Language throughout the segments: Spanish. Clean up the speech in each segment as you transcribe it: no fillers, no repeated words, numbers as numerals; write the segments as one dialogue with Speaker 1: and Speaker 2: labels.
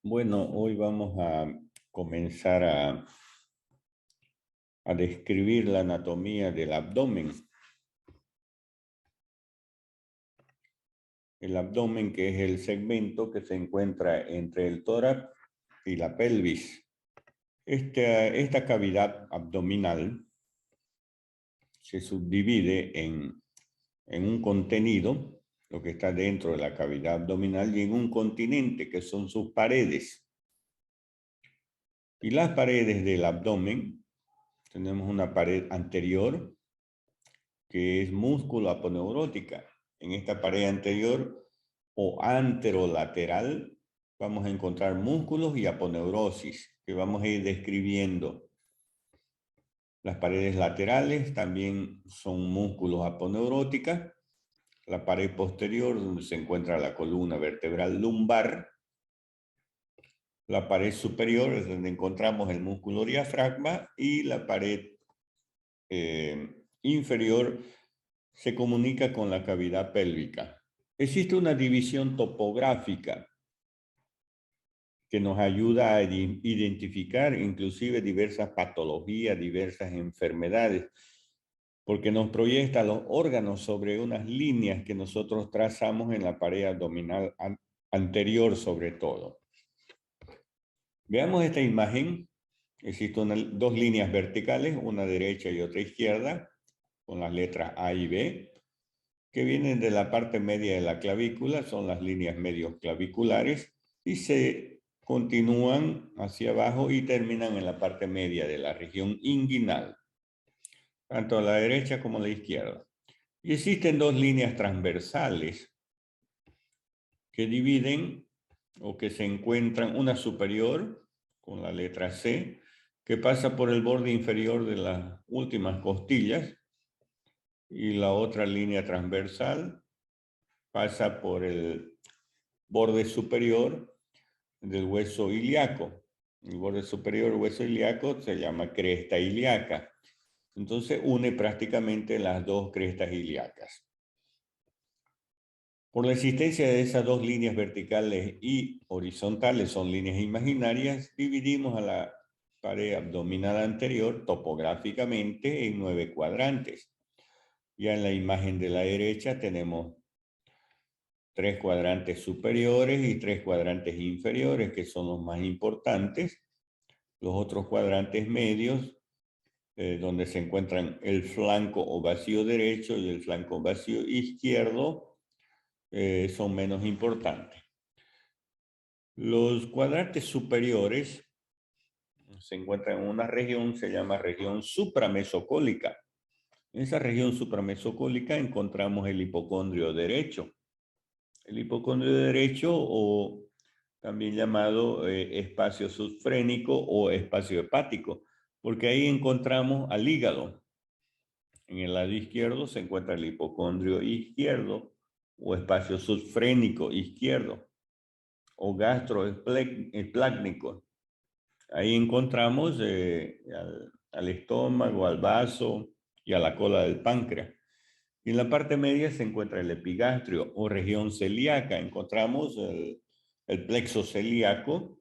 Speaker 1: Bueno, hoy vamos a comenzar a describir la anatomía del abdomen. El abdomen, que es el segmento que se encuentra entre el tórax y la pelvis. Esta cavidad abdominal se subdivide en un contenido, lo que está dentro de la cavidad abdominal, y en un continente, que son sus paredes. Y las paredes del abdomen, tenemos una pared anterior, que es músculo aponeurótica. En esta pared anterior o anterolateral vamos a encontrar músculos y aponeurosis, que vamos a ir describiendo. Las paredes laterales también son músculos aponeuróticas. La pared posterior, donde se encuentra la columna vertebral lumbar. La pared superior es donde encontramos el músculo diafragma, y la pared inferior se comunica con la cavidad pélvica. Existe una división topográfica que nos ayuda a identificar inclusive diversas patologías, diversas enfermedades, porque nos proyecta los órganos sobre unas líneas que nosotros trazamos en la pared abdominal anterior sobre todo. Veamos esta imagen. Existen dos líneas verticales, una derecha y otra izquierda, con las letras A y B, que vienen de la parte media de la clavícula, son las líneas medios-claviculares, y se continúan hacia abajo y terminan en la parte media de la región inguinal, tanto a la derecha como a la izquierda. Y existen dos líneas transversales que dividen o que se encuentran, una superior con la letra C, que pasa por el borde inferior de las últimas costillas, y la otra línea transversal pasa por el borde superior del hueso ilíaco. El borde superior del hueso ilíaco se llama cresta ilíaca. Entonces une prácticamente las dos crestas ilíacas. Por la existencia de esas dos líneas verticales y horizontales, son líneas imaginarias, dividimos a la pared abdominal anterior topográficamente en 9 cuadrantes. Ya en la imagen de la derecha tenemos 3 cuadrantes superiores y 3 cuadrantes inferiores, que son los más importantes. Los otros cuadrantes medios, donde se encuentran el flanco o vacío derecho y el flanco vacío izquierdo, son menos importantes. Los cuadrantes superiores se encuentran en una región, se llama región supramesocólica. En esa región supramesocólica encontramos el hipocondrio derecho. El hipocondrio derecho, o también llamado espacio subfrénico o espacio hepático, porque ahí encontramos al hígado. En el lado izquierdo se encuentra el hipocondrio izquierdo o espacio subfrénico izquierdo o gastroesplácnico. Ahí encontramos al estómago, al vaso y a la cola del páncreas. Y en la parte media se encuentra el epigastrio o región celíaca. Encontramos el plexo celíaco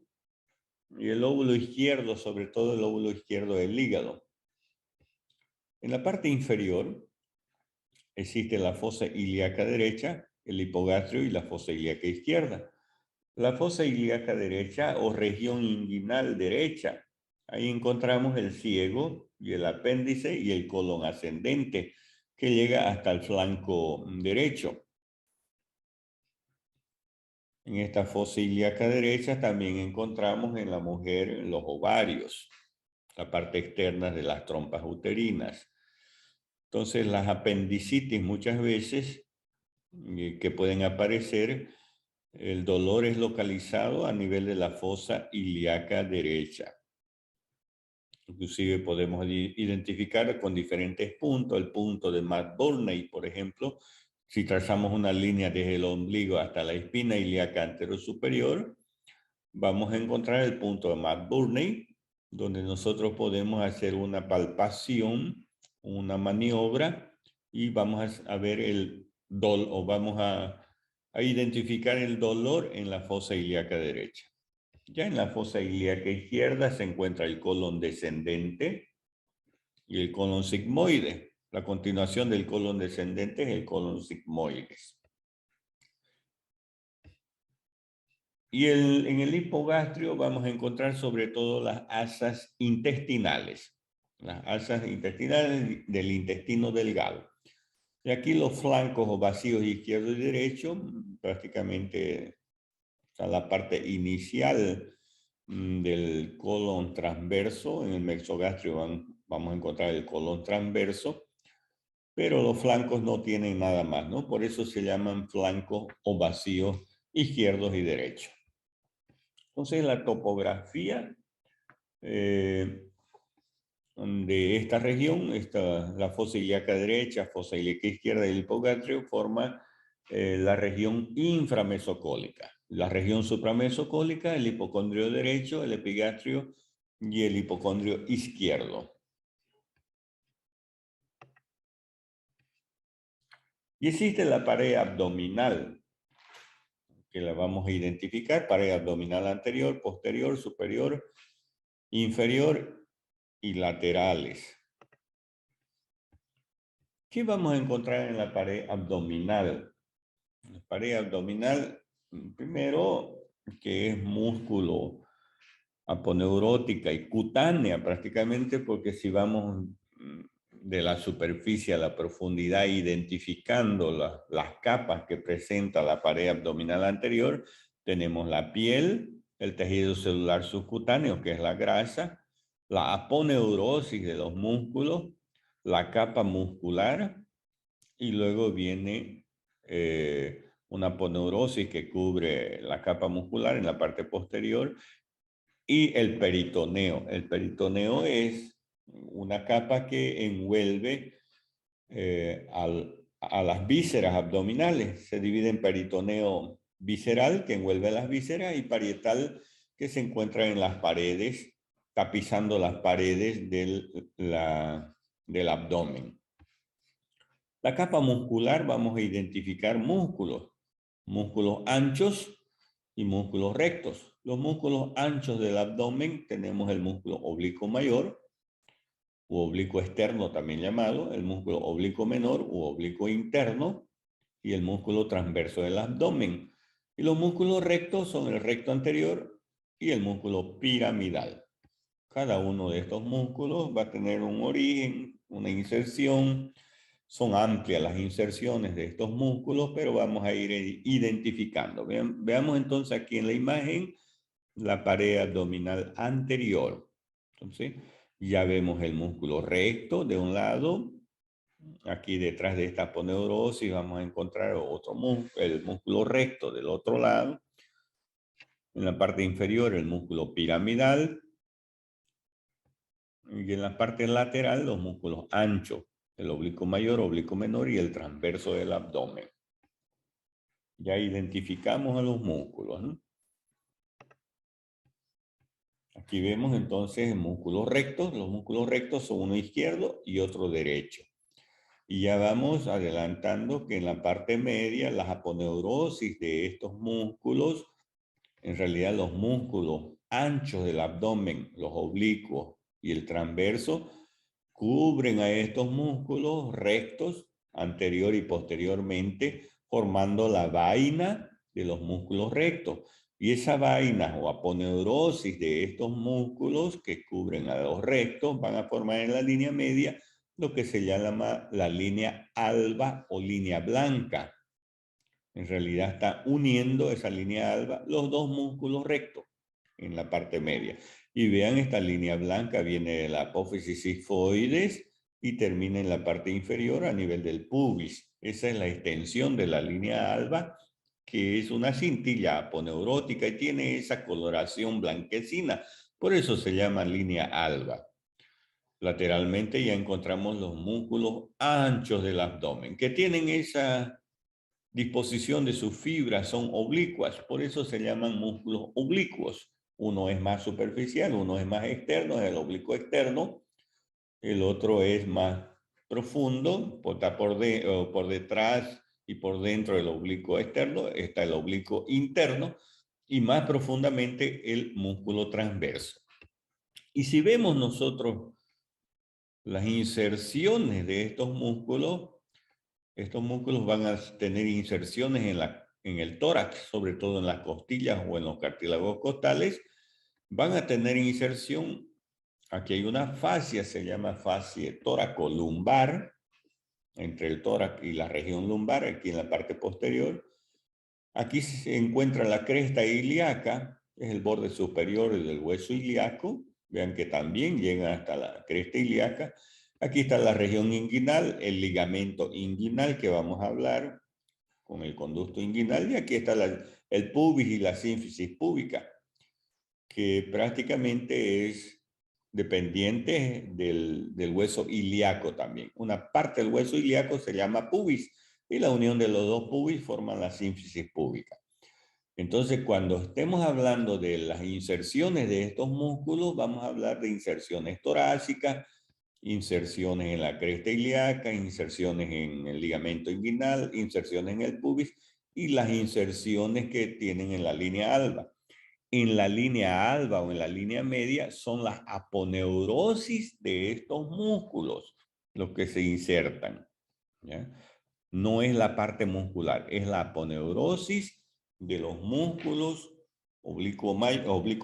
Speaker 1: y el lóbulo izquierdo, sobre todo el lóbulo izquierdo del hígado. En la parte inferior existe la fosa ilíaca derecha, el hipogastrio y la fosa ilíaca izquierda. La fosa ilíaca derecha o región inguinal derecha, ahí encontramos el ciego y el apéndice y el colon ascendente, que llega hasta el flanco derecho. En esta fosa ilíaca derecha también encontramos en la mujer los ovarios, la parte externa de las trompas uterinas. Entonces, las apendicitis muchas veces que pueden aparecer, el dolor es localizado a nivel de la fosa ilíaca derecha. Inclusive podemos identificar con diferentes puntos, el punto de Matt-Burney, por ejemplo. Si trazamos una línea desde el ombligo hasta la espina ilíaca anterosuperior, vamos a encontrar el punto de Matt-Burney, donde nosotros podemos hacer una palpación, una maniobra, y vamos a ver el dolor, o vamos a identificar el dolor en la fosa ilíaca derecha. Ya en la fosa ilíaca izquierda se encuentra el colon descendente y el colon sigmoide. La continuación del colon descendente es el colon sigmoides. Y en el hipogastrio vamos a encontrar sobre todo las asas intestinales. Las asas intestinales del intestino delgado. Y aquí los flancos o vacíos izquierdo y derecho, prácticamente a la parte inicial del colon transverso. En el mesogastrio vamos a encontrar el colon transverso, pero los flancos no tienen nada más, ¿no? Por eso se llaman flancos o vacíos izquierdos y derechos. Entonces la topografía de esta región, la fosa ilíaca derecha, fosa ilíaca izquierda y el hipogastrio forma la región inframesocólica. La región supramesocólica, el hipocondrio derecho, el epigastrio y el hipocondrio izquierdo. Y existe la pared abdominal, que la vamos a identificar, pared abdominal anterior, posterior, superior, inferior y laterales. ¿Qué vamos a encontrar en la pared abdominal? La pared abdominal, primero, que es músculo aponeurótica y cutánea prácticamente, porque si vamos de la superficie a la profundidad identificando las capas que presenta la pared abdominal anterior, tenemos la piel, el tejido celular subcutáneo, que es la grasa, la aponeurosis de los músculos, la capa muscular, y luego viene una aponeurosis que cubre la capa muscular en la parte posterior, y el peritoneo. El peritoneo es una capa que envuelve a las vísceras abdominales. Se divide en peritoneo visceral, que envuelve las vísceras, y parietal, que se encuentra en las paredes, tapizando las paredes del abdomen. La capa muscular, vamos a identificar músculos anchos y músculos rectos. Los músculos anchos del abdomen tenemos el músculo oblicuo mayor u oblicuo externo también llamado, el músculo oblicuo menor u oblicuo interno y el músculo transverso del abdomen. Y los músculos rectos son el recto anterior y el músculo piramidal. Cada uno de estos músculos va a tener un origen, una inserción. Son amplias las inserciones de estos músculos, pero vamos a ir identificando. Veamos entonces aquí en la imagen la pared abdominal anterior. Entonces, ya vemos el músculo recto de un lado. Aquí detrás de esta aponeurosis vamos a encontrar otro músculo, el músculo recto del otro lado. En la parte inferior el músculo piramidal. Y en la parte lateral los músculos anchos, el oblicuo mayor, oblicuo menor y el transverso del abdomen. Ya identificamos a los músculos, ¿no? Aquí vemos entonces músculos rectos. Los músculos rectos son uno izquierdo y otro derecho. Y ya vamos adelantando que en la parte media las aponeurosis de estos músculos, en realidad los músculos anchos del abdomen, los oblicuos y el transverso, cubren a estos músculos rectos anterior y posteriormente, formando la vaina de los músculos rectos. Y esa vaina o aponeurosis de estos músculos que cubren a los rectos van a formar en la línea media lo que se llama la línea alba o línea blanca. En realidad está uniendo esa línea alba los dos músculos rectos en la parte media. Y vean, esta línea blanca viene de la apófisis sigmoides y termina en la parte inferior a nivel del pubis. Esa es la extensión de la línea alba, que es una cintilla aponeurótica y tiene esa coloración blanquecina. Por eso se llama línea alba. Lateralmente ya encontramos los músculos anchos del abdomen, que tienen esa disposición de sus fibras, son oblicuas, por eso se llaman músculos oblicuos. Uno es más superficial, uno es más externo, es el oblicuo externo, el otro es más profundo, está por detrás y por dentro del oblicuo externo, está el oblicuo interno, y más profundamente el músculo transverso. Y si vemos nosotros las inserciones de estos músculos van a tener inserciones en el tórax, sobre todo en las costillas o en los cartílagos costales. Van a tener inserción, aquí hay una fascia, se llama fascia tóraco-lumbar, entre el tórax y la región lumbar, aquí en la parte posterior. Aquí se encuentra la cresta ilíaca, es el borde superior del hueso ilíaco. Vean que también llega hasta la cresta ilíaca. Aquí está la región inguinal, el ligamento inguinal que vamos a hablar con el conducto inguinal. Y aquí está el pubis y la sínfisis púbica, que prácticamente es dependiente del hueso ilíaco también. Una parte del hueso ilíaco se llama pubis y la unión de los dos pubis forman la sínfisis púbica. Entonces, cuando estemos hablando de las inserciones de estos músculos, vamos a hablar de inserciones torácicas, inserciones en la cresta ilíaca, inserciones en el ligamento inguinal, inserciones en el pubis y las inserciones que tienen en la línea alba. En la línea alba o en la línea media son las aponeurosis de estos músculos los que se insertan, ¿ya? No es la parte muscular, es la aponeurosis de los músculos oblicuo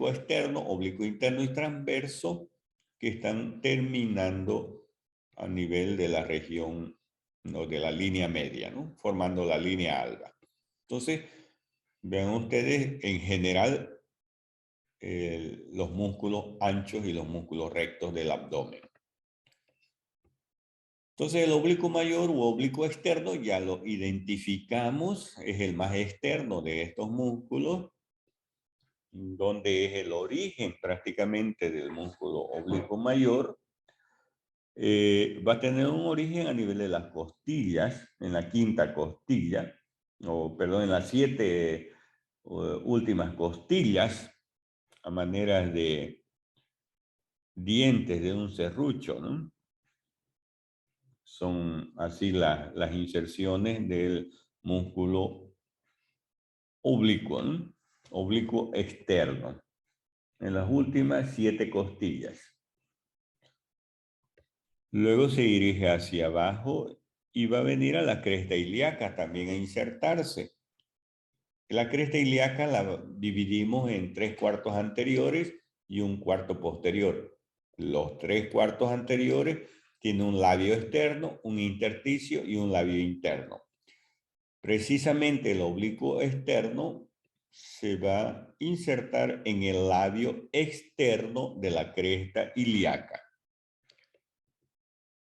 Speaker 1: externo, oblicuo interno y transverso que están terminando a nivel de la región, no, de la línea media, ¿no? Formando la línea alba. Entonces, vean ustedes, en general, los músculos anchos y los músculos rectos del abdomen. Entonces el oblicuo mayor u oblicuo externo ya lo identificamos, es el más externo de estos músculos, donde es el origen prácticamente del músculo oblicuo mayor. Va a tener un origen a nivel de las costillas, en la quinta costilla, o perdón, en las 7 últimas costillas, a manera de dientes de un serrucho, ¿no? Son así las inserciones del músculo oblicuo, ¿no? Oblicuo externo, en las últimas 7 costillas. Luego se dirige hacia abajo y va a venir a la cresta ilíaca también a insertarse. La cresta ilíaca la dividimos en 3 cuartos anteriores y un cuarto posterior. Los 3 cuartos anteriores tienen un labio externo, un intersticio y un labio interno. Precisamente el oblicuo externo se va a insertar en el labio externo de la cresta ilíaca.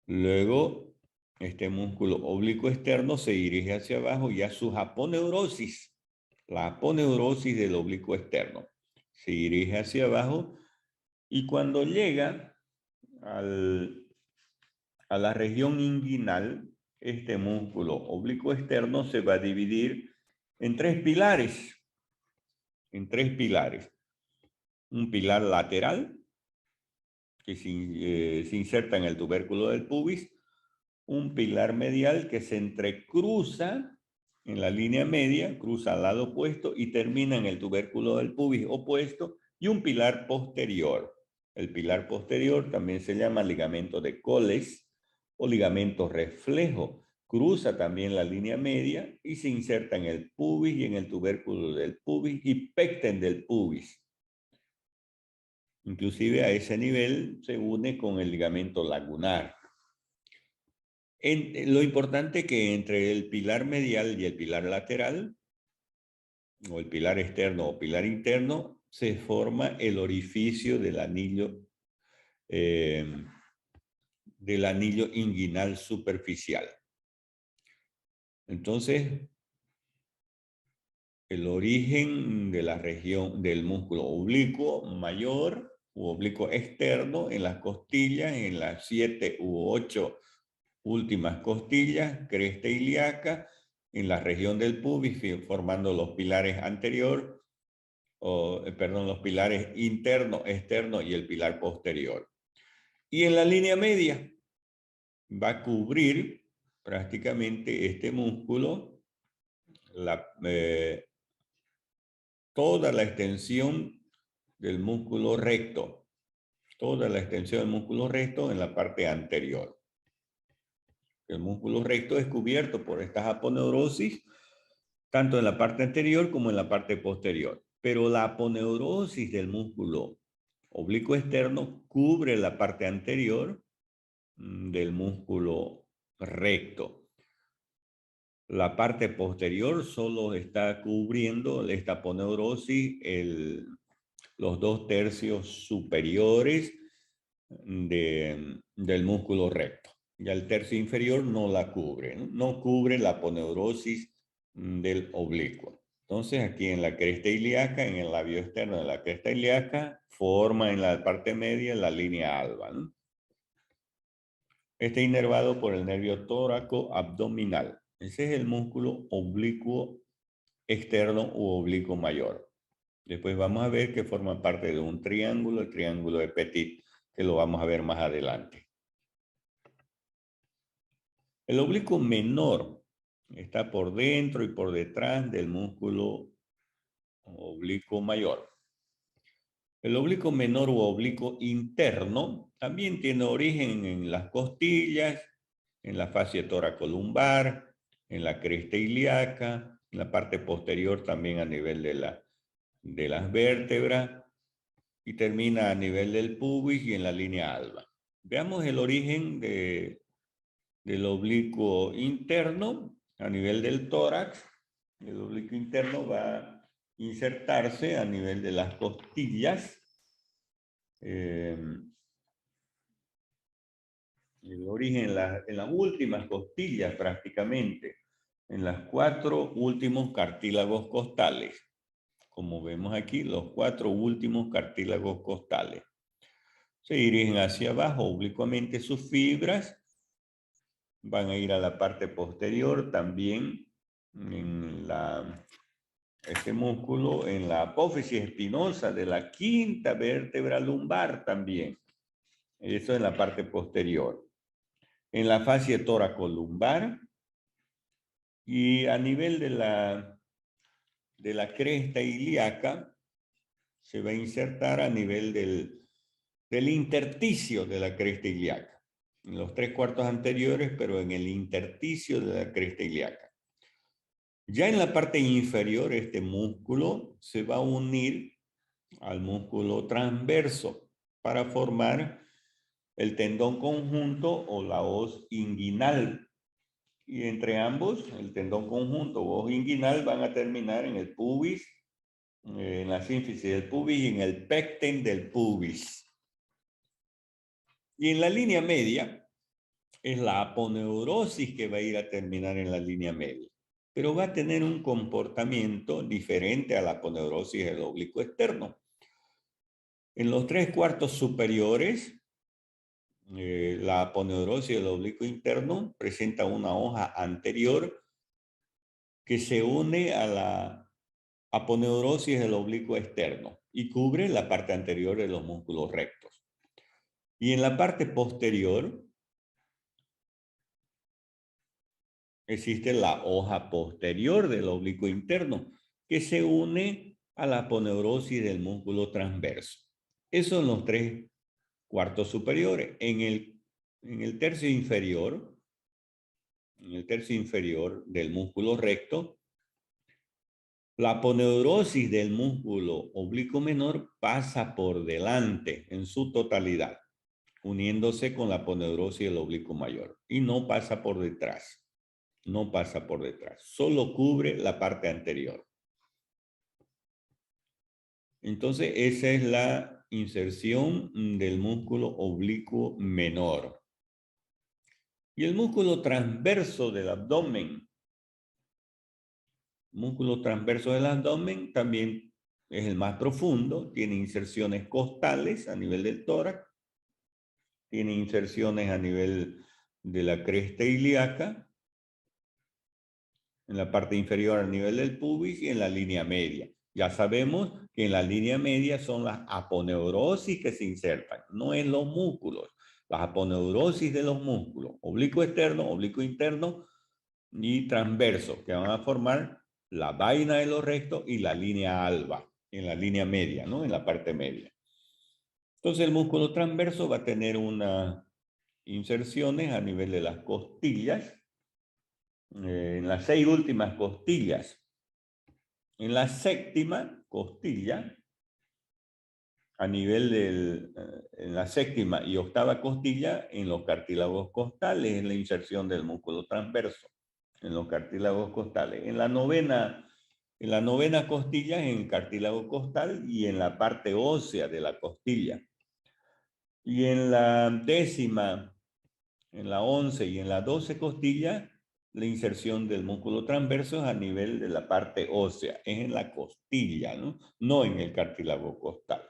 Speaker 1: Luego, este músculo oblicuo externo se dirige hacia abajo y a su aponeurosis, la aponeurosis del oblicuo externo. Se dirige hacia abajo y cuando llega a la región inguinal, este músculo oblicuo externo se va a dividir en 3 pilares. En 3 pilares. Un pilar lateral, que se inserta en el tubérculo del pubis, un pilar medial que se entrecruza en la línea media, cruza al lado opuesto y termina en el tubérculo del pubis opuesto, y un pilar posterior. El pilar posterior también se llama ligamento de Coles o ligamento reflejo. Cruza también la línea media y se inserta en el pubis y en el tubérculo del pubis y pecten del pubis. Inclusive a ese nivel se une con el ligamento lagunar. Lo importante es que entre el pilar medial y el pilar lateral, o el pilar externo o pilar interno, se forma el orificio del anillo inguinal superficial. Entonces, el origen de la región del músculo oblicuo mayor u oblicuo externo en las costillas, en las 7 u 8 últimas costillas, cresta ilíaca, en la región del pubis, formando los pilares los pilares interno, externo y el pilar posterior. Y en la línea media va a cubrir prácticamente este músculo, toda la extensión del músculo recto. Toda la extensión del músculo recto en la parte anterior. El músculo recto es cubierto por estas aponeurosis, tanto en la parte anterior como en la parte posterior. Pero la aponeurosis del músculo oblicuo externo cubre la parte anterior del músculo recto. La parte posterior solo está cubriendo esta aponeurosis los 2/3 superiores del músculo recto. Ya el tercio inferior no la cubre, no cubre la aponeurosis del oblicuo. Entonces aquí en la cresta ilíaca, en el labio externo de la cresta ilíaca, forma en la parte media la línea alba, ¿no? Está inervado por el nervio tóraco abdominal. Ese es el músculo oblicuo externo u oblicuo mayor. Después vamos a ver que forma parte de un triángulo, el triángulo de Petit, que lo vamos a ver más adelante. El oblicuo menor está por dentro y por detrás del músculo oblicuo mayor. El oblicuo menor u oblicuo interno también tiene origen en las costillas, en la fascia toracolumbar, en la cresta ilíaca, en la parte posterior también a nivel de las vértebras y termina a nivel del pubis y en la línea alba. Veamos el origen del oblicuo interno a nivel del tórax. El oblicuo interno va a insertarse a nivel de las costillas. El origen en las últimas costillas prácticamente, en las 4 últimos cartílagos costales. Como vemos aquí, los 4 últimos cartílagos costales. Se dirigen hacia abajo oblicuamente sus fibras. Van a ir a la parte posterior también en este músculo, en la apófisis espinosa de la quinta vértebra lumbar también. Eso en la parte posterior. En la fascia toracolumbar y a nivel de la cresta ilíaca se va a insertar a nivel del intersticio de la cresta ilíaca. En los 3/4 anteriores, pero en el intersticio de la cresta ilíaca. Ya en la parte inferior, este músculo se va a unir al músculo transverso para formar el tendón conjunto o la hoz inguinal. Y entre ambos, el tendón conjunto o hoz inguinal van a terminar en el pubis, en la sínfisis del pubis y en el pecten del pubis. Y en la línea media es la aponeurosis que va a ir a terminar en la línea media. Pero va a tener un comportamiento diferente a la aponeurosis del oblicuo externo. En los 3/4 superiores, la aponeurosis del oblicuo interno presenta una hoja anterior que se une a la aponeurosis del oblicuo externo y cubre la parte anterior de los músculos rectos. Y en la parte posterior existe la hoja posterior del oblicuo interno que se une a la aponeurosis del músculo transverso. Eso en los 3/4 superiores. En el tercio inferior, del músculo recto, la aponeurosis del músculo oblicuo menor pasa por delante en su totalidad, uniéndose con la aponeurosis del oblicuo mayor y no pasa por detrás. No pasa por detrás, solo cubre la parte anterior. Entonces, esa es la inserción del músculo oblicuo menor. Y el músculo transverso del abdomen. El músculo transverso del abdomen también es el más profundo, tiene inserciones costales a nivel del tórax, tiene inserciones a nivel de la cresta ilíaca, en la parte inferior a nivel del pubis y en la línea media. Ya sabemos que en la línea media son las aponeurosis que se insertan, no en los músculos. Las aponeurosis de los músculos, oblicuo externo, oblicuo interno y transverso, que van a formar la vaina de los rectos y la línea alba. en la línea media, ¿no? En la parte media. Entonces el músculo transverso va a tener unas inserciones a nivel de las costillas, en las 6 últimas costillas. En la séptima costilla, a nivel en la séptima y octava costilla, en los cartílagos costales, es la inserción del músculo transverso, en los cartílagos costales. En la novena costilla, en el cartílago costal y en la parte ósea de la costilla. Y en la décima, en la 11 y en la 12 costilla, la inserción del músculo transverso es a nivel de la parte ósea, es en la costilla, ¿no? No en el cartílago costal.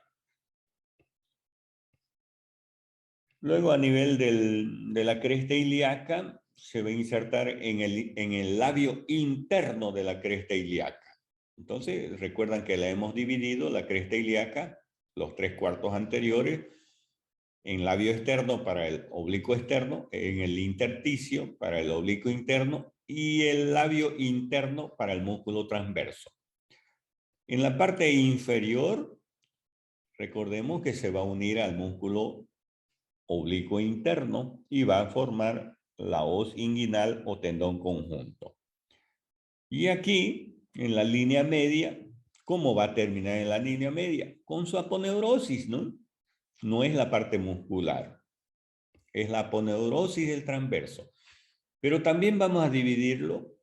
Speaker 1: Luego a nivel de la cresta ilíaca se va a insertar en el labio interno de la cresta ilíaca. Entonces recuerdan que la hemos dividido, la cresta ilíaca, los 3/4 anteriores, en labio externo para el oblicuo externo, en el intersticio para el oblicuo interno y el labio interno para el músculo transverso. En la parte inferior, recordemos que se va a unir al músculo oblicuo interno y va a formar la hoz inguinal o tendón conjunto. Y aquí, en la línea media, ¿cómo va a terminar en la línea media? Con su aponeurosis, ¿no? No es la parte muscular, es la aponeurosis del transverso. Pero también vamos a dividirlo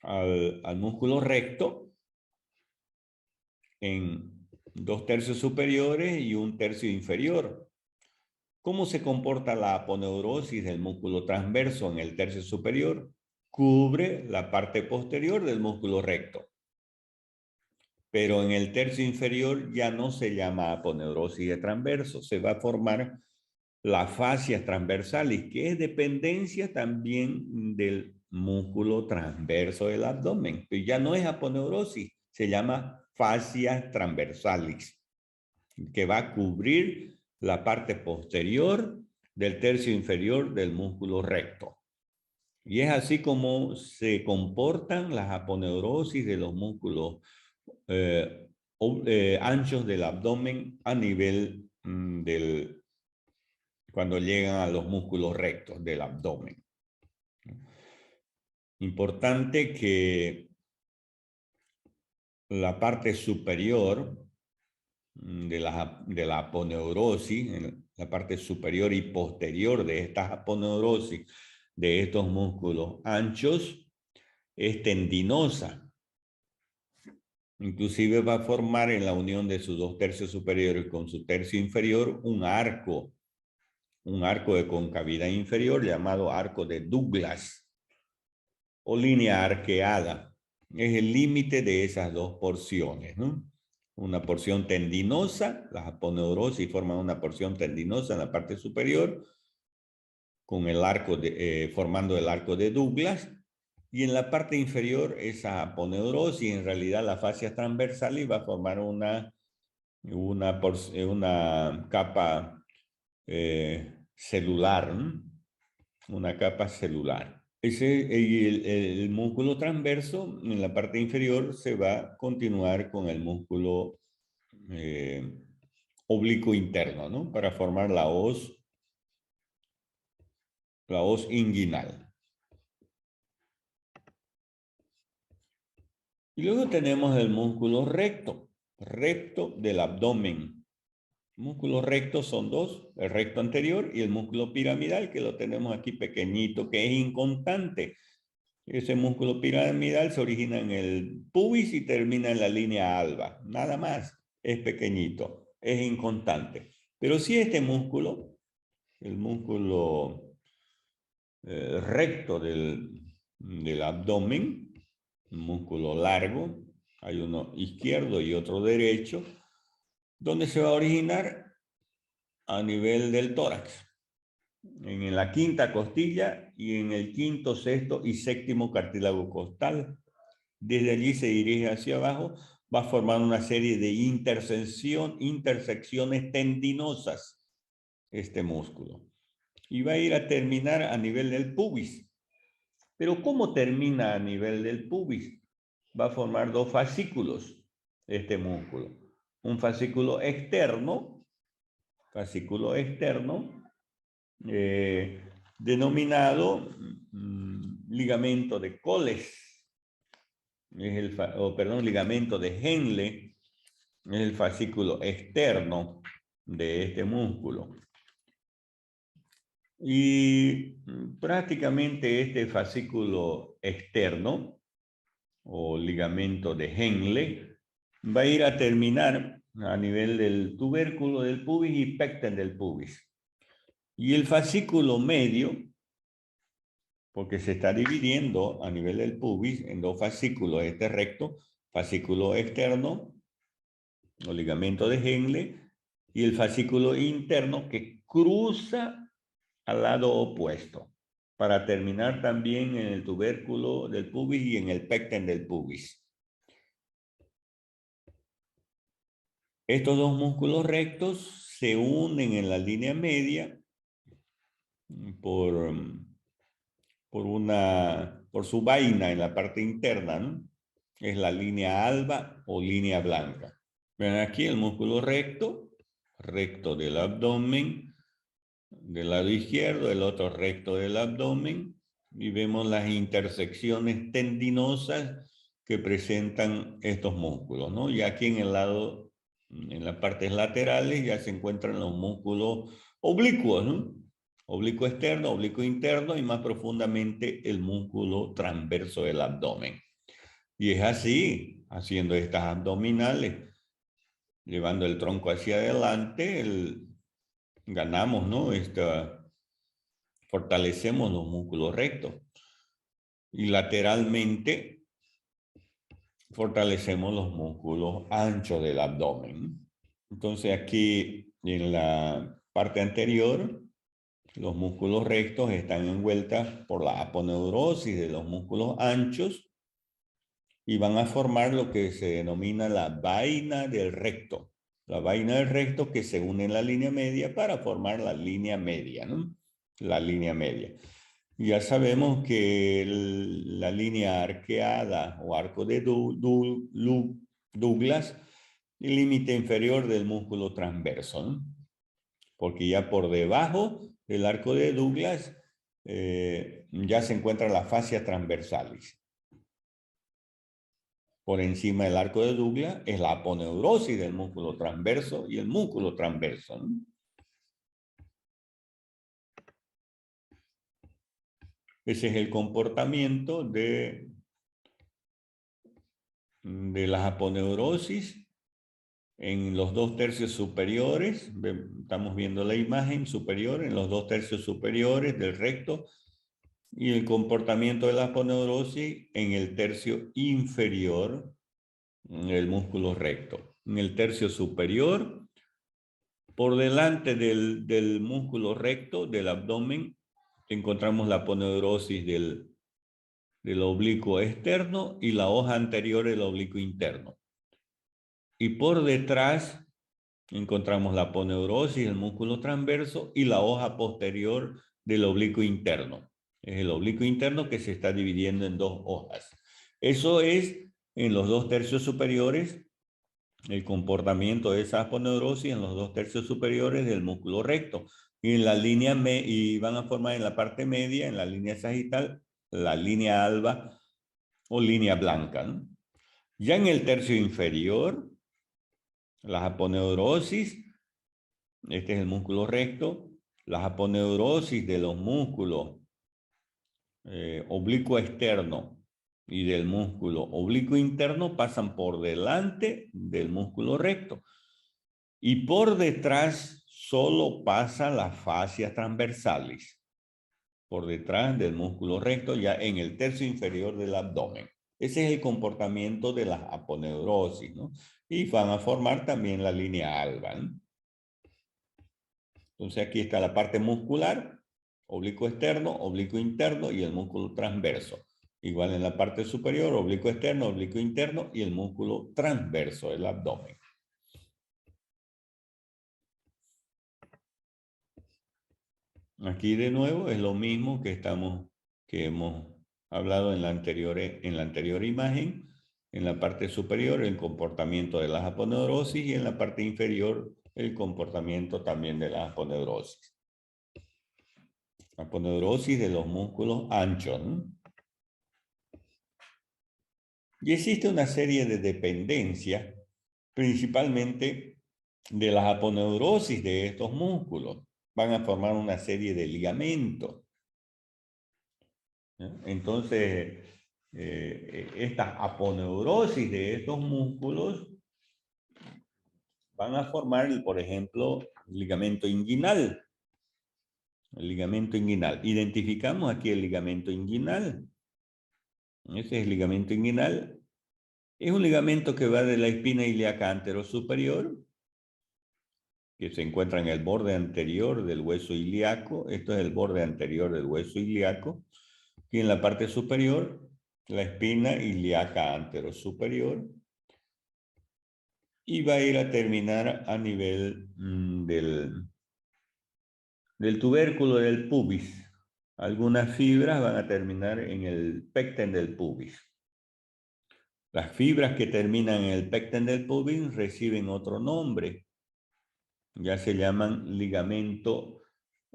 Speaker 1: al músculo recto en 2/3 superiores y 1/3 inferior. ¿Cómo se comporta la aponeurosis del músculo transverso en el tercio superior? Cubre la parte posterior del músculo recto. Pero en el tercio inferior ya no se llama aponeurosis de transverso, se va a formar la fascia transversalis, que es dependencia también del músculo transverso del abdomen. Pero ya no es aponeurosis, se llama fascia transversalis, que va a cubrir la parte posterior del tercio inferior del músculo recto. Y es así como se comportan las aponeurosis de los músculos anchos del abdomen a nivel cuando llegan a los músculos rectos del abdomen. Importante que la parte superior de la aponeurosis, en la parte superior y posterior de estas aponeurosis de estos músculos anchos, es tendinosa. Inclusive va a formar en la unión de sus 2/3 superiores con su tercio inferior un arco de concavidad inferior llamado arco de Douglas o línea arqueada. Es el límite de esas dos porciones, ¿no? Una porción tendinosa, las aponeurosis forman una porción tendinosa en la parte superior, con el arco formando el arco de Douglas, y en la parte inferior esa aponeurosis, en realidad la fascia transversal, va a formar una capa celular, ¿no? Una capa celular. El músculo transverso en la parte inferior se va a continuar con el músculo oblicuo interno, ¿no? Para formar la hoz inguinal. Y luego tenemos el músculo recto del abdomen. Músculos rectos son dos, el recto anterior y el músculo piramidal, que lo tenemos aquí pequeñito, que es inconstante. Ese músculo piramidal se origina en el pubis y termina en la línea alba. Nada más, es pequeñito, es inconstante. Pero si este músculo, el músculo recto del abdomen, un músculo largo, hay uno izquierdo y otro derecho, donde se va a originar a nivel del tórax, en la quinta costilla y en el quinto, sexto y séptimo cartílago costal. Desde allí se dirige hacia abajo, va a formar una serie de intersecciones tendinosas este músculo. Y va a ir a terminar a nivel del pubis. Pero ¿cómo termina a nivel del pubis? Va a formar dos fascículos. este músculo. Un fascículo externo denominado ligamento de Coles, ligamento de Henle, es el fascículo externo de este músculo. Y prácticamente este fascículo externo o ligamento de Henle va a ir a terminar a nivel del tubérculo del pubis y pecten del pubis. Y el fascículo medio, porque se está dividiendo a nivel del pubis en dos fascículos, este recto, fascículo externo o ligamento de Henle, y el fascículo interno que cruza al lado opuesto, para terminar también en el tubérculo del pubis y en el pecten del pubis. Estos dos músculos rectos se unen en la línea media por su vaina en la parte interna, ¿no? Es la línea alba o línea blanca. Vean aquí el músculo recto del abdomen, del lado izquierdo, el otro recto del abdomen, y vemos las intersecciones tendinosas que presentan estos músculos, ¿no? Y aquí en las partes laterales ya se encuentran los músculos oblicuos, ¿no? Oblicuo externo, oblicuo interno y más profundamente el músculo transverso del abdomen. Y es así, haciendo estas abdominales, llevando el tronco hacia adelante, ganamos, ¿no? Fortalecemos los músculos rectos. Y lateralmente fortalecemos los músculos anchos del abdomen. Entonces aquí en la parte anterior, los músculos rectos están envueltos por la aponeurosis de los músculos anchos y van a formar lo que se denomina la vaina del recto. La vaina del recto que se une en la línea media para formar la línea media, ¿no? La línea media. Ya sabemos que la línea arqueada o arco de Douglas, el límite inferior del músculo transverso, ¿no? Porque ya por debajo del arco de Douglas ya se encuentran las fascias transversales. Por encima del arco de Douglas es la aponeurosis del músculo transverso y el músculo transverso, ¿no? Ese es el comportamiento de las aponeurosis en los 2/3 superiores. Estamos viendo la imagen superior en los 2/3 superiores del recto y el comportamiento de la aponeurosis en el tercio inferior del músculo recto. En el tercio superior, por delante del músculo recto del abdomen, encontramos la aponeurosis del oblicuo externo y la hoja anterior del oblicuo interno. Y por detrás encontramos la aponeurosis del músculo transverso y la hoja posterior del oblicuo interno. Es el oblicuo interno que se está dividiendo en dos hojas. Eso es en los 2/3 superiores, el comportamiento de esa aponeurosis en los 2/3 superiores del músculo recto. Y en la línea y van a formar en la parte media, en la línea sagital, la línea alba o línea blanca, ¿no? Ya en el tercio inferior, las aponeurosis, este es el músculo recto, las aponeurosis de los músculos oblicuo externo y del músculo oblicuo interno pasan por delante del músculo recto. Y por detrás solo pasan las fascias transversales, por detrás del músculo recto, ya en el tercio inferior del abdomen. Ese es el comportamiento de las aponeurosis, ¿no? Y van a formar también la línea alba, ¿no? Entonces aquí está la parte muscular, oblicuo externo, oblicuo interno y el músculo transverso. Igual en la parte superior, oblicuo externo, oblicuo interno y el músculo transverso del abdomen. Aquí de nuevo es lo mismo que hemos hablado en la anterior imagen. En la parte superior, el comportamiento de las aponeurosis, y en la parte inferior, el comportamiento también de las aponeurosis. Aponeurosis de los músculos anchos, ¿no? Y existe una serie de dependencias, principalmente de las aponeurosis de estos músculos. Van a formar una serie de ligamentos. Entonces, estas aponeurosis de estos músculos van a formar, por ejemplo, el ligamento inguinal. El ligamento inguinal. Identificamos aquí el ligamento inguinal. Ese es el ligamento inguinal. Es un ligamento que va de la espina ilíaca anterosuperior, que se encuentra en el borde anterior del hueso ilíaco. Esto es el borde anterior del hueso ilíaco. Y en la parte superior, la espina ilíaca anterosuperior. Y va a ir a terminar a nivel del tubérculo del pubis. Algunas fibras van a terminar en el pecten del pubis. Las fibras que terminan en el pecten del pubis reciben otro nombre. Ya se llaman ligamento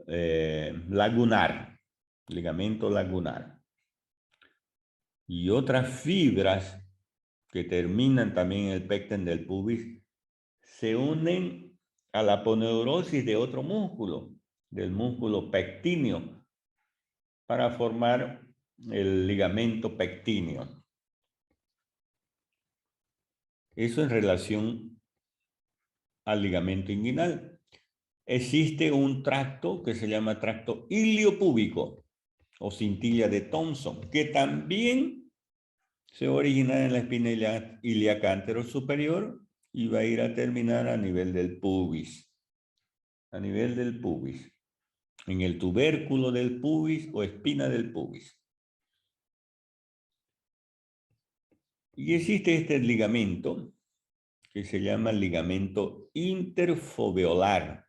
Speaker 1: lagunar. Ligamento lagunar. Y otras fibras que terminan también en el pecten del pubis se unen a la aponeurosis de otro músculo, del músculo pectíneo, para formar el ligamento pectíneo. Eso en relación al ligamento inguinal. Existe un tracto que se llama tracto iliopúbico o cintilla de Thomson, que también se origina en la espina ilíaca anterosuperior y va a ir a terminar a nivel del pubis. A nivel del pubis. En el tubérculo del pubis o espina del pubis. Y existe este ligamento que se llama ligamento interfoveolar.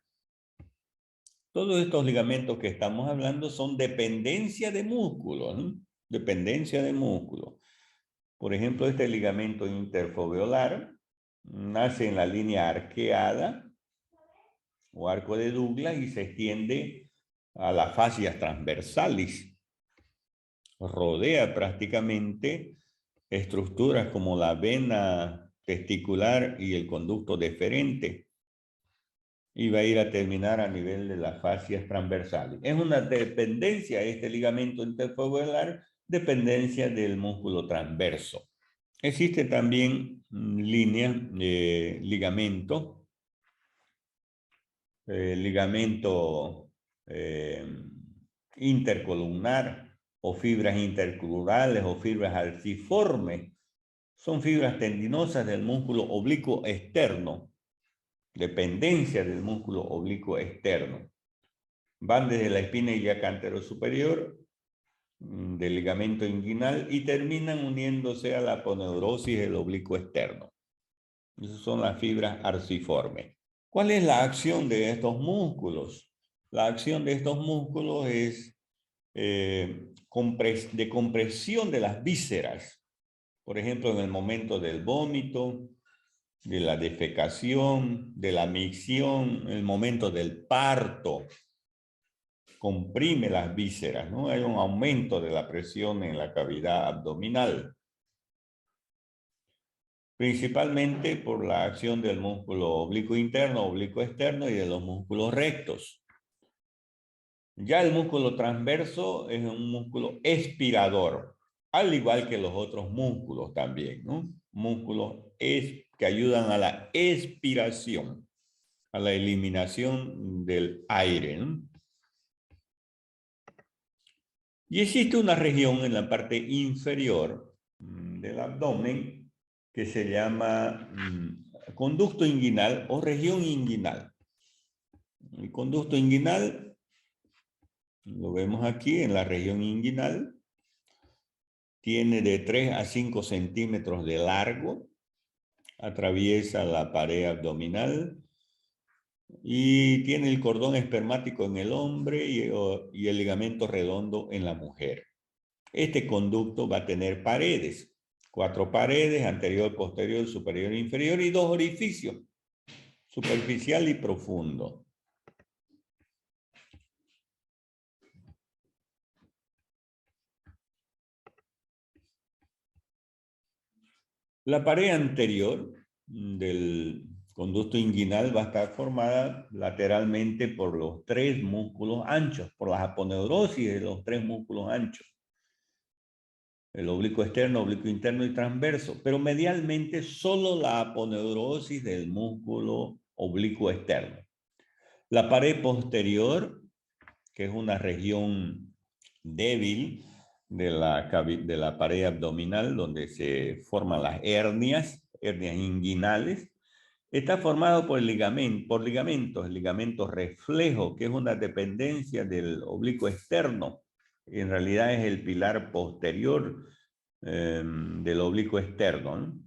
Speaker 1: Todos estos ligamentos que estamos hablando son dependencia de músculo, ¿no? Dependencia de músculo. Por ejemplo, este ligamento interfoveolar nace en la línea arqueada o arco de Douglas y se extiende a las fascias transversales. Rodea prácticamente estructuras como la vena testicular y el conducto deferente, y va a ir a terminar a nivel de las fascias transversales. Es una dependencia, este ligamento interfoveolar, dependencia del músculo transverso. Existe también línea de ligamento intercolumnar, o fibras intercrurales o fibras arciformes. Son fibras tendinosas del músculo oblicuo externo, dependencia del músculo oblicuo externo. Van desde la espina ilíaca anterosuperior, del ligamento inguinal, y terminan uniéndose a la aponeurosis del oblicuo externo. Esas son las fibras arciformes. ¿Cuál es la acción de estos músculos? La acción de estos músculos es de compresión de las vísceras. Por ejemplo, en el momento del vómito, de la defecación, de la micción, en el momento del parto, comprime las vísceras, ¿no? Hay un aumento de la presión en la cavidad abdominal. Principalmente por la acción del músculo oblicuo interno, oblicuo externo y de los músculos rectos. Ya el músculo transverso es un músculo expirador, al igual que los otros músculos también, ¿no? Músculos que ayudan a la expiración, a la eliminación del aire, ¿no? Y existe una región en la parte inferior del abdomen que se llama conducto inguinal o región inguinal. El conducto inguinal lo vemos aquí en la región inguinal. Tiene de 3 a 5 centímetros de largo. Atraviesa la pared abdominal. Y tiene el cordón espermático en el hombre y el ligamento redondo en la mujer. Este conducto va a tener paredes. 4 paredes, anterior, posterior, superior e inferior, y 2 orificios, superficial y profundo. La pared anterior del conducto inguinal va a estar formada lateralmente por los 3 músculos anchos, por las aponeurosis de los 3 músculos anchos. El oblicuo externo, oblicuo interno y transverso, pero medialmente solo la aponeurosis del músculo oblicuo externo. La pared posterior, que es una región débil de la pared abdominal donde se forman las hernias inguinales, está formado por ligamentos reflejo, que es una dependencia del oblicuo externo. En realidad es el pilar posterior del oblicuo externo, ¿no?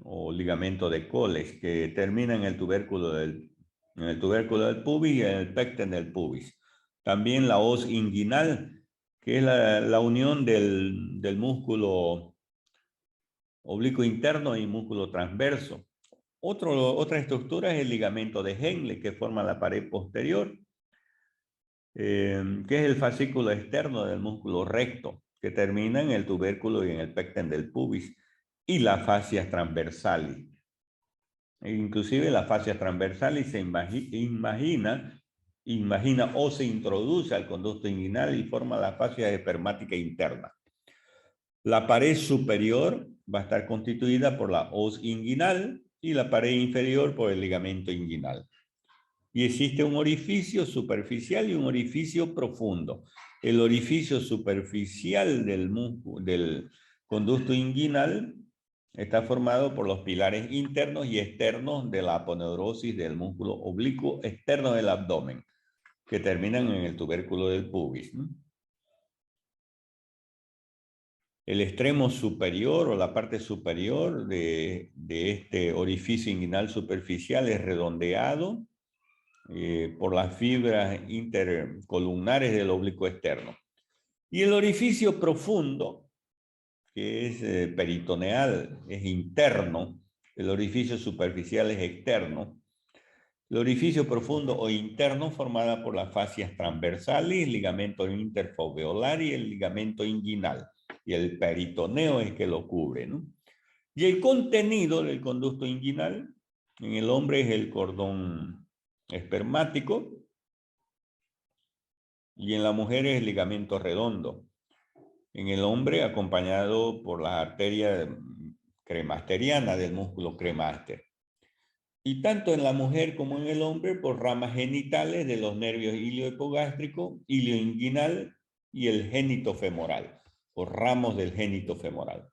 Speaker 1: O ligamento de Coles, que termina en el tubérculo del pubis y en el pecten del pubis. También la hoz inguinal, que es la unión del músculo oblicuo interno y músculo transverso. Otra estructura es el ligamento de Henle, que forma la pared posterior, que es el fascículo externo del músculo recto, que termina en el tubérculo y en el pecten del pubis, y la fascia transversalis. Inclusive la fascia transversalis se imagina o se introduce al conducto inguinal y forma la fascia espermática interna. La pared superior va a estar constituida por la hoz inguinal y la pared inferior por el ligamento inguinal. Y existe un orificio superficial y un orificio profundo. El orificio superficial del conducto inguinal está formado por los pilares internos y externos de la aponeurosis del músculo oblicuo externo del abdomen, que terminan en el tubérculo del pubis, ¿no? El extremo superior o la parte superior de este orificio inguinal superficial es redondeado por las fibras intercolumnares del oblicuo externo. Y el orificio profundo, que es peritoneal, es interno, el orificio superficial es externo. El orificio profundo o interno formada por las fascias transversales, el ligamento interfoveolar y el ligamento inguinal. Y el peritoneo es que lo cubre, ¿no? Y el contenido del conducto inguinal en el hombre es el cordón espermático y en la mujer es el ligamento redondo. En el hombre acompañado por la arteria cremasteriana del músculo cremaster. Y tanto en la mujer como en el hombre por ramas genitales de los nervios iliohipogástrico, ilioinguinal y el génito femoral, por ramos del génito femoral.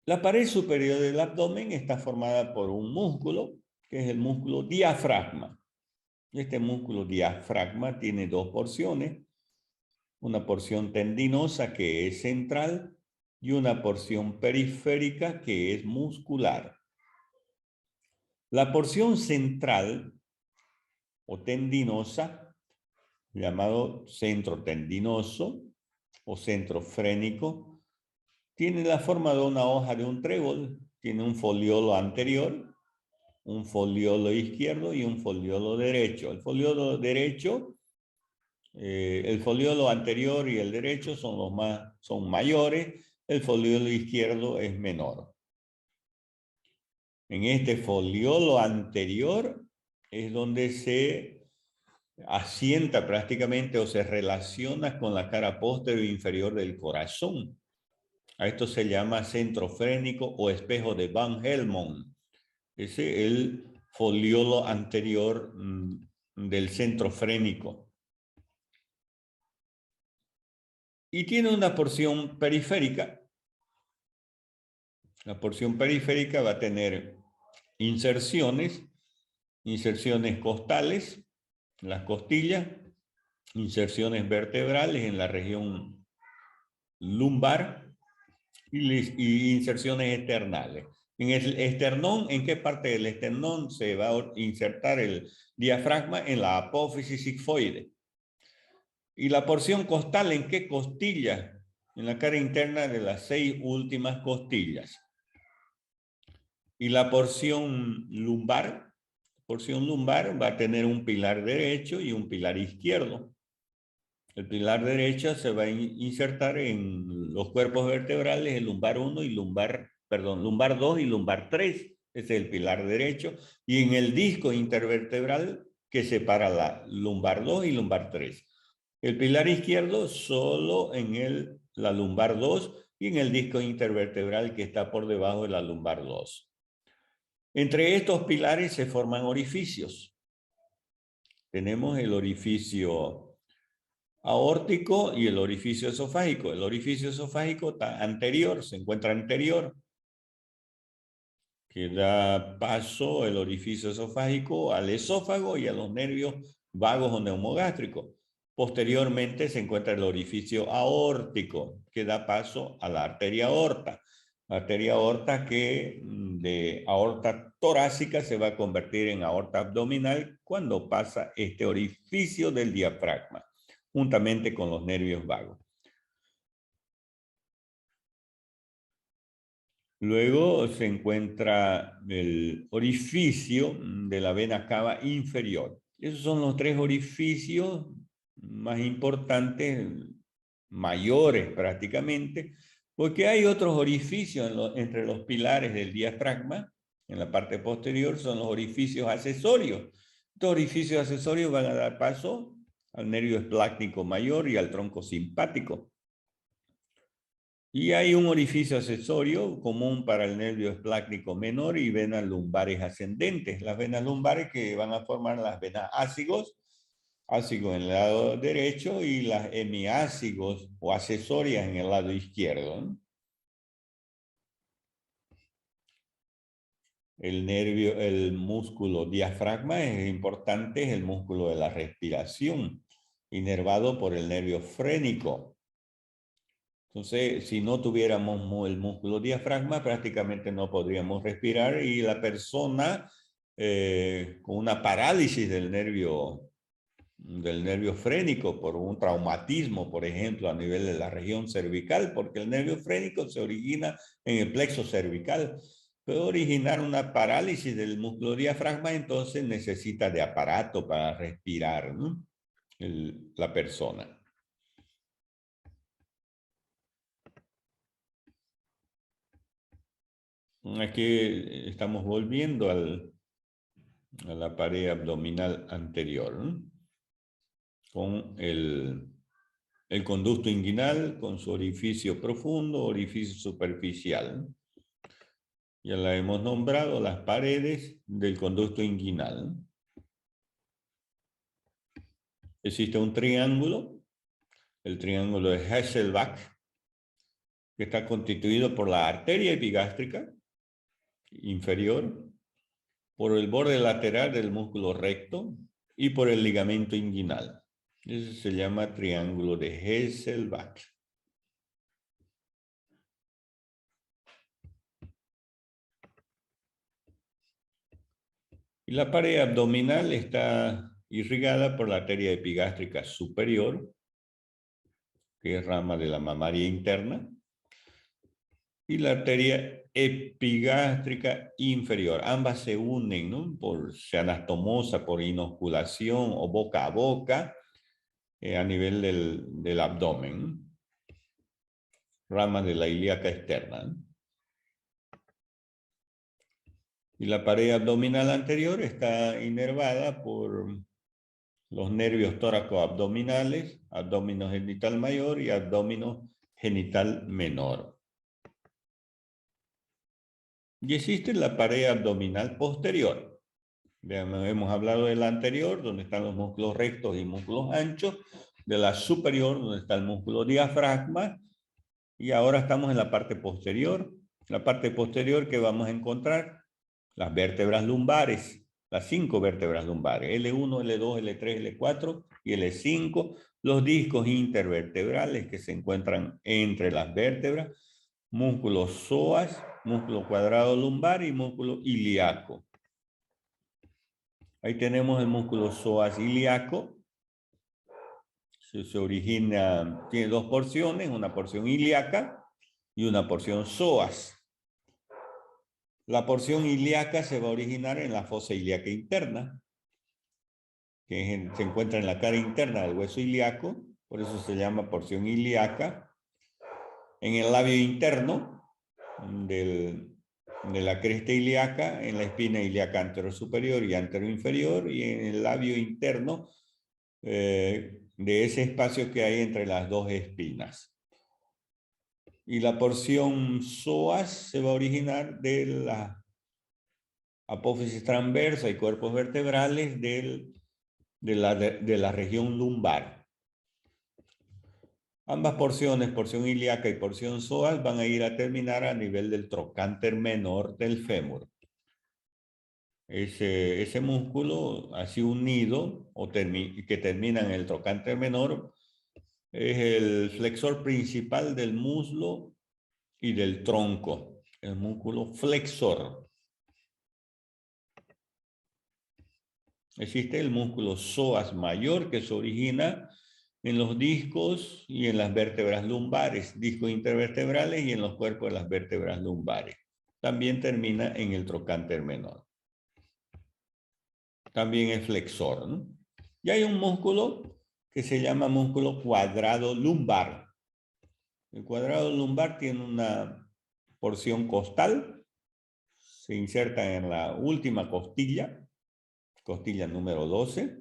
Speaker 1: La pared superior del abdomen está formada por un músculo, que es el músculo diafragma. Este músculo diafragma tiene 2 porciones, una porción tendinosa que es central y una porción periférica que es muscular. La porción central o tendinosa, llamado centro tendinoso o centro frénico, tiene la forma de una hoja de un trébol, tiene un foliolo anterior, un foliolo izquierdo y un foliolo derecho. El foliolo derecho, el foliolo anterior y el derecho son mayores, el foliolo izquierdo es menor. En este foliolo anterior es donde se asienta prácticamente o se relaciona con la cara posterior e inferior del corazón. A esto se llama centro frénico o espejo de Van Helmont. Ese es el foliolo anterior del centro frénico. Y tiene una porción periférica. La porción periférica va a tener inserciones costales, las costillas, inserciones vertebrales en la región lumbar y inserciones esternales. En el esternón, ¿en qué parte del esternón se va a insertar el diafragma? En la apófisis sigmoide. ¿Y la porción costal en qué costilla? En la cara interna de las 6 últimas costillas. Y la porción lumbar va a tener un pilar derecho y un pilar izquierdo. El pilar derecho se va a insertar en los cuerpos vertebrales, el lumbar 1 y lumbar 2 y lumbar 3. Ese es el pilar derecho. Y en el disco intervertebral que separa la lumbar 2 y lumbar 3. El pilar izquierdo solo en la lumbar 2 y en el disco intervertebral que está por debajo de la lumbar 2. Entre estos pilares se forman orificios. Tenemos el orificio aórtico y el orificio esofágico. El orificio esofágico está anterior, se encuentra anterior, que da paso el orificio esofágico al esófago y a los nervios vagos o neumogástricos. Posteriormente se encuentra el orificio aórtico, que da paso a la arteria aorta. La arteria aorta que de aorta torácica se va a convertir en aorta abdominal cuando pasa este orificio del diafragma, juntamente con los nervios vagos. Luego se encuentra el orificio de la vena cava inferior. Esos son los 3 orificios más importantes, mayores prácticamente, porque hay otros orificios entre los pilares del diafragma, en la parte posterior, son los orificios accesorios. Estos orificios accesorios van a dar paso al nervio esplácnico mayor y al tronco simpático. Y hay un orificio accesorio común para el nervio esplácnico menor y venas lumbares ascendentes. Las venas lumbares que van a formar las venas ácigos en el lado derecho y las hemiácigos o accesorias en el lado izquierdo. El músculo diafragma es importante, es el músculo de la respiración, inervado por el nervio frénico. Entonces, si no tuviéramos el músculo diafragma, prácticamente no podríamos respirar y la persona con una parálisis del nervio frénico por un traumatismo, por ejemplo, a nivel de la región cervical, porque el nervio frénico se origina en el plexo cervical. Puede originar una parálisis del músculo diafragma, entonces necesita de aparato para respirar, ¿no? La persona. Aquí estamos volviendo a la pared abdominal anterior, ¿no? Con el conducto inguinal, con su orificio profundo, orificio superficial, ¿no? Ya la hemos nombrado, las paredes del conducto inguinal. Existe un triángulo, el triángulo de Hasselbalch, que está constituido por la arteria epigástrica inferior, por el borde lateral del músculo recto y por el ligamento inguinal. Eso se llama triángulo de Hasselbalch. Y la pared abdominal está irrigada por la arteria epigástrica superior, que es rama de la mamaria interna, y la arteria epigástrica inferior. Ambas se unen, ¿no? Por anastomosa, por inosculación o boca a boca a nivel del abdomen. Rama de la ilíaca externa, ¿no? Y la pared abdominal anterior está inervada por los nervios tóraco-abdominales, abdómino genital mayor y abdómino genital menor. Y existe la pared abdominal posterior. Hemos hablado de la anterior, donde están los músculos rectos y músculos anchos, de la superior, donde está el músculo diafragma, y ahora estamos en la parte posterior. La parte posterior que vamos a encontrar, las vértebras lumbares, las 5 vértebras lumbares, L1, L2, L3, L4 y L5, los discos intervertebrales que se encuentran entre las vértebras, músculo psoas, músculo cuadrado lumbar y músculo ilíaco. Ahí tenemos el músculo psoas ilíaco, se origina, tiene dos porciones, una porción ilíaca y una porción psoas. La porción ilíaca se va a originar en la fosa ilíaca interna, que se encuentra en la cara interna del hueso ilíaco, por eso se llama porción ilíaca. En el labio interno de la cresta ilíaca, en la espina ilíaca anterosuperior y anteroinferior, y en el labio interno de ese espacio que hay entre las dos espinas. Y la porción psoas se va a originar de la apófisis transversa y cuerpos vertebrales de la región lumbar. Ambas porciones, porción ilíaca y porción psoas, van a ir a terminar a nivel del trocánter menor del fémur. Ese músculo así unido que termina en el trocánter menor es el flexor principal del muslo y del tronco, el músculo flexor. Existe el músculo psoas mayor que se origina en los discos y en las vértebras lumbares, discos intervertebrales y en los cuerpos de las vértebras lumbares. También termina en el trocánter menor. También es flexor, ¿no? Y hay un músculo que se llama músculo cuadrado lumbar. El cuadrado lumbar tiene una porción costal, se inserta en la última costilla, costilla número 12.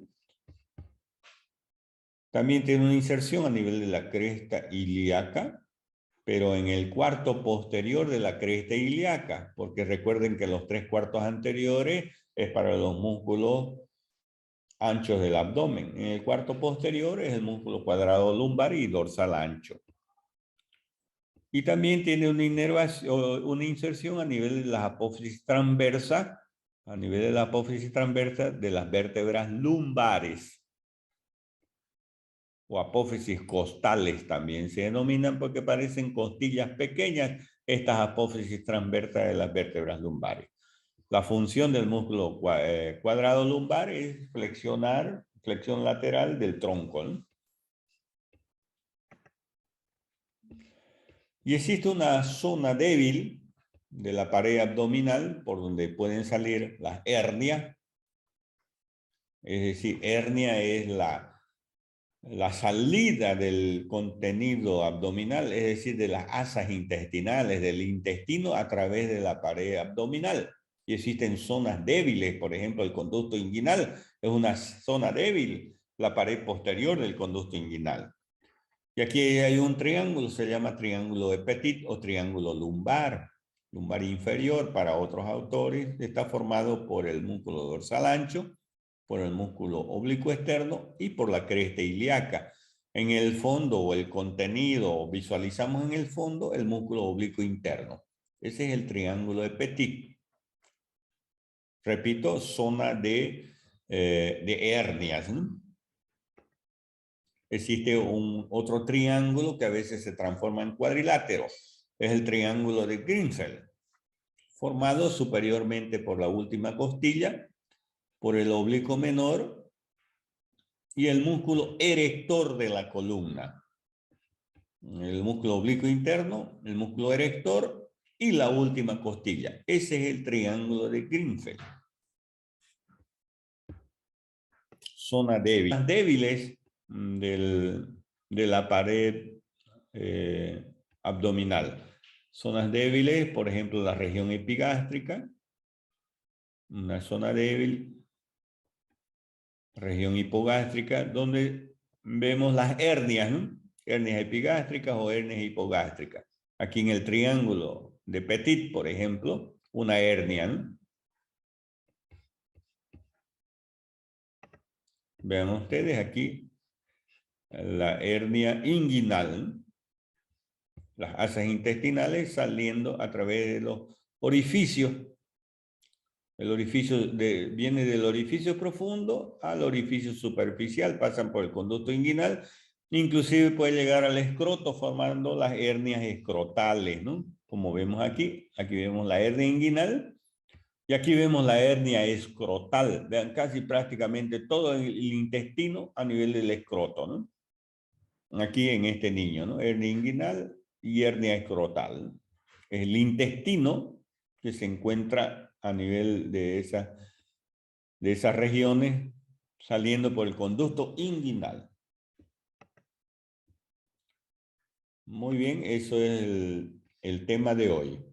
Speaker 1: También tiene una inserción a nivel de la cresta ilíaca, pero en el cuarto posterior de la cresta ilíaca, porque recuerden que los 3/4 anteriores es para los músculos anchos del abdomen. En el cuarto posterior es el músculo cuadrado lumbar y dorsal ancho. Y también tiene una inserción a nivel de las apófisis transversa, de las vértebras lumbares. O apófisis costales también se denominan porque parecen costillas pequeñas estas apófisis transversas de las vértebras lumbares. La función del músculo cuadrado lumbar es flexión lateral del tronco, ¿no? Y existe una zona débil de la pared abdominal por donde pueden salir las hernias. Es decir, hernia es la salida del contenido abdominal, es decir, de las asas intestinales, del intestino a través de la pared abdominal. Y existen zonas débiles, por ejemplo, el conducto inguinal es una zona débil, la pared posterior del conducto inguinal. Y aquí hay un triángulo, se llama triángulo de Petit o triángulo lumbar inferior para otros autores. Está formado por el músculo dorsal ancho, por el músculo oblicuo externo y por la cresta ilíaca. En el fondo o el contenido, visualizamos en el fondo el músculo oblicuo interno. Ese es el triángulo de Petit. Repito, zona de hernias, ¿no? Existe otro triángulo que a veces se transforma en cuadrilátero. Es el triángulo de Grinfeld, formado superiormente por la última costilla, por el oblicuo menor y el músculo erector de la columna. El músculo oblicuo interno, el músculo erector y la última costilla. Ese es el triángulo de Grinfeld. Zona débil. Las débiles de la pared abdominal. Zonas débiles, por ejemplo, la región epigástrica, una zona débil, región hipogástrica, donde vemos las hernias, ¿no? Hernias epigástricas o hernias hipogástricas. Aquí en el triángulo de Petit, por ejemplo, una hernia, ¿no? Vean ustedes aquí la hernia inguinal, las asas intestinales saliendo a través de los orificios. El orificio viene del orificio profundo al orificio superficial, pasan por el conducto inguinal, inclusive puede llegar al escroto formando las hernias escrotales, ¿no? Como vemos aquí vemos la hernia inguinal y aquí vemos la hernia escrotal. Vean casi prácticamente todo el intestino a nivel del escroto, ¿no? aquí en este niño, ¿no? Hernia inguinal y hernia escrotal. Es el intestino que se encuentra a nivel de esas regiones saliendo por el conducto inguinal. Muy bien, eso es el tema de hoy.